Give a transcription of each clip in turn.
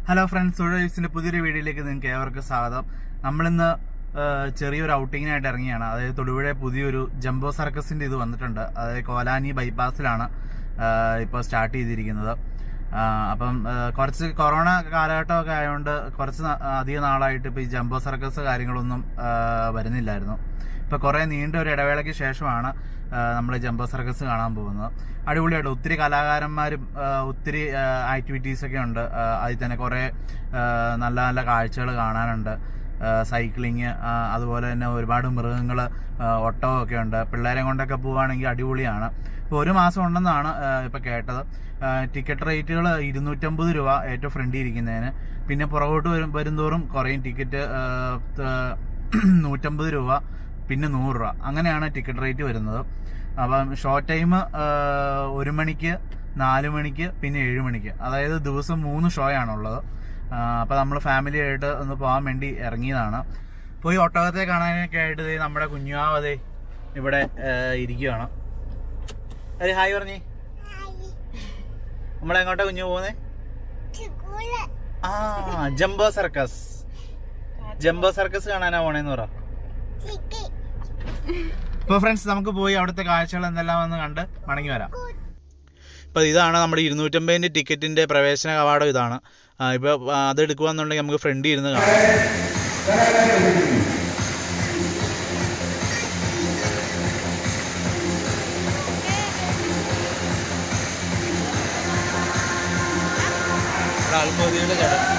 Hello friends, സോഴ്സിന്റെ പുതിയൊരു വീഡിയോയിലേക്ക് നിങ്ങൾക്ക് ഏവർക്കും സ്വാഗതം. നമ്മളിന്ന് ചെറിയൊരു ഔട്ടിങ്ങിനായിട്ട് ഇറങ്ങിയാണ്. അതായത് തൊടുപുഴ പുതിയൊരു ജംബോ സർക്കസിന്റെ ഇത് വന്നിട്ടുണ്ട്. അതായത് കോലാനി ബൈപ്പാസിലാണ് ഇപ്പോൾ സ്റ്റാർട്ട് ചെയ്തിരിക്കുന്നത്. അപ്പം കുറച്ച് കൊറോണ കാലഘട്ടമൊക്കെ ആയതുകൊണ്ട് കുറച്ച് അധികം നാളായിട്ട് ഇപ്പോൾ ഈ ജംബോ സർക്കസ് കാര്യങ്ങളൊന്നും വരുന്നില്ലായിരുന്നു. ഇപ്പോൾ കുറേ നീണ്ട ഒരു ഇടവേളയ്ക്ക് ശേഷമാണ് നമ്മൾ ജംബോ സർക്കസ് കാണാൻ പോകുന്നത്. അടിപൊളിയായിട്ട് ഒത്തിരി കലാകാരന്മാരും ഒത്തിരി ആക്ടിവിറ്റീസൊക്കെ ഉണ്ട്. അതിൽ തന്നെ കുറേ നല്ല നല്ല കാഴ്ചകൾ കാണാനുണ്ട്. സൈക്ലിങ്, അതുപോലെ തന്നെ ഒരുപാട് മൃഗങ്ങൾ, ഒട്ടകമൊക്കെ ഉണ്ട്. പിള്ളേരെ കൊണ്ടൊക്കെ പോവുകയാണെങ്കിൽ അടിപൊളിയാണ്. ഇപ്പോൾ ഒരു മാസം ഉണ്ടെന്നാണ് ഇപ്പോൾ കേട്ടത്. ടിക്കറ്റ് റേറ്റുകൾ 250 രൂപ ഏറ്റവും ഫ്രണ്ടിൽ ഇരിക്കുന്നതിന്. പിന്നെ പുറകോട്ട് വരുന്തോറും കുറയും ടിക്കറ്റ്. 150 രൂപ, പിന്നെ 100 രൂപ, അങ്ങനെയാണ് ടിക്കറ്റ് റേറ്റ് വരുന്നത്. അപ്പം ഷോർട്ട് ടൈം 1 മണിക്ക്, 4 മണിക്ക്, പിന്നെ 7 മണിക്ക്. അതായത് ദിവസം 3 ഷോയാണുള്ളത്. അപ്പോൾ നമ്മൾ ഫാമിലി ആയിട്ട് ഒന്ന് പോകാൻ വേണ്ടി ഇറങ്ങിയതാണ്. പോയി ഒട്ടകത്തെ കാണാനൊക്കെ ആയിട്ട് നമ്മുടെ കുഞ്ഞാവതെ ഇവിടെ ഇരിക്കുകയാണ്. അതെ, ഹായ് പറഞ്ഞേ. നമ്മളെങ്ങോട്ടാ കുഞ്ഞു പോകുന്നേ? Jumbo circus. ജംബോ സർക്കസ് കാണാനാ പോണേന്ന് പറ. ഇപ്പോൾ ഫ്രണ്ട്സ്, നമുക്ക് പോയി അവിടുത്തെ കാഴ്ചകൾ എന്തെല്ലാം എന്ന് കണ്ട് മടങ്ങി വരാം. ഇപ്പോൾ ഇതാണ് നമ്മുടെ 250 ടിക്കറ്റിൻ്റെ പ്രവേശന കവാടം. ഇതാണ്. ഇപ്പോൾ അത് എടുക്കുകയെന്നുണ്ടെങ്കിൽ നമുക്ക് ഫ്രണ്ടിൽ ഇരുന്ന് കാണാം. ആൽമോദിയുടെ ചടങ്ങ്.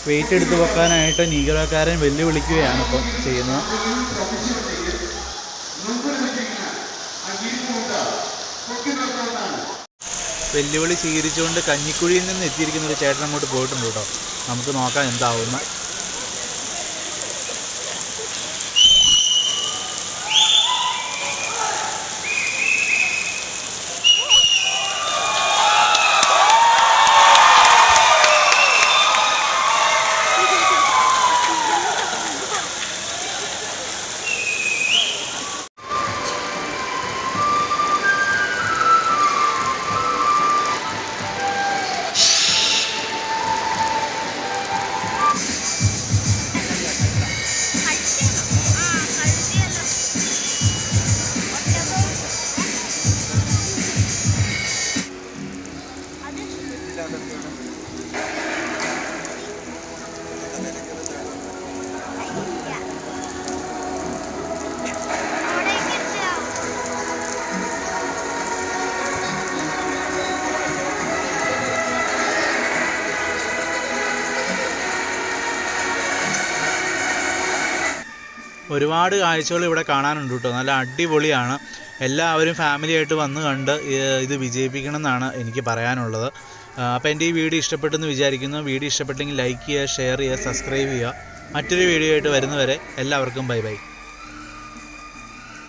വെയിറ്റ് എടുത്ത് വെക്കാനായിട്ട് നീഗ്രക്കാരൻ വെല്ലുവിളിക്കുകയാണ് ഇപ്പം ചെയ്യുന്നത്. വെല്ലുവിളി സ്വീകരിച്ചുകൊണ്ട് കഞ്ഞിക്കുഴിയിൽ നിന്ന് എത്തിയിരിക്കുന്ന ഒരു ചേട്ടൻ അങ്ങോട്ട് പോയിട്ടുണ്ട് കേട്ടോ. നമുക്ക് നോക്കാം എന്താവുന്ന. ഒരുപാട് കാഴ്ചകൾ ഇവിടെ കാണാനുണ്ട് കേട്ടോ. നല്ല അടിപൊളിയാണ്. എല്ലാവരും ഫാമിലിയായിട്ട് വന്ന് കണ്ട് ഇത് വിജയിപ്പിക്കണം എന്നാണ് എനിക്ക് പറയാനുള്ളത്. അപ്പോൾ എൻ്റെ ഈ വീഡിയോ ഇഷ്ടപ്പെട്ടെന്ന് വിചാരിക്കുന്നു. വീഡിയോ ഇഷ്ടപ്പെട്ടെങ്കിൽ ലൈക്ക് ചെയ്യുക, ഷെയർ ചെയ്യുക, സബ്സ്ക്രൈബ് ചെയ്യുക. മറ്റൊരു വീഡിയോ ആയിട്ട് വരുന്നവരെ എല്ലാവർക്കും ബൈ ബൈ.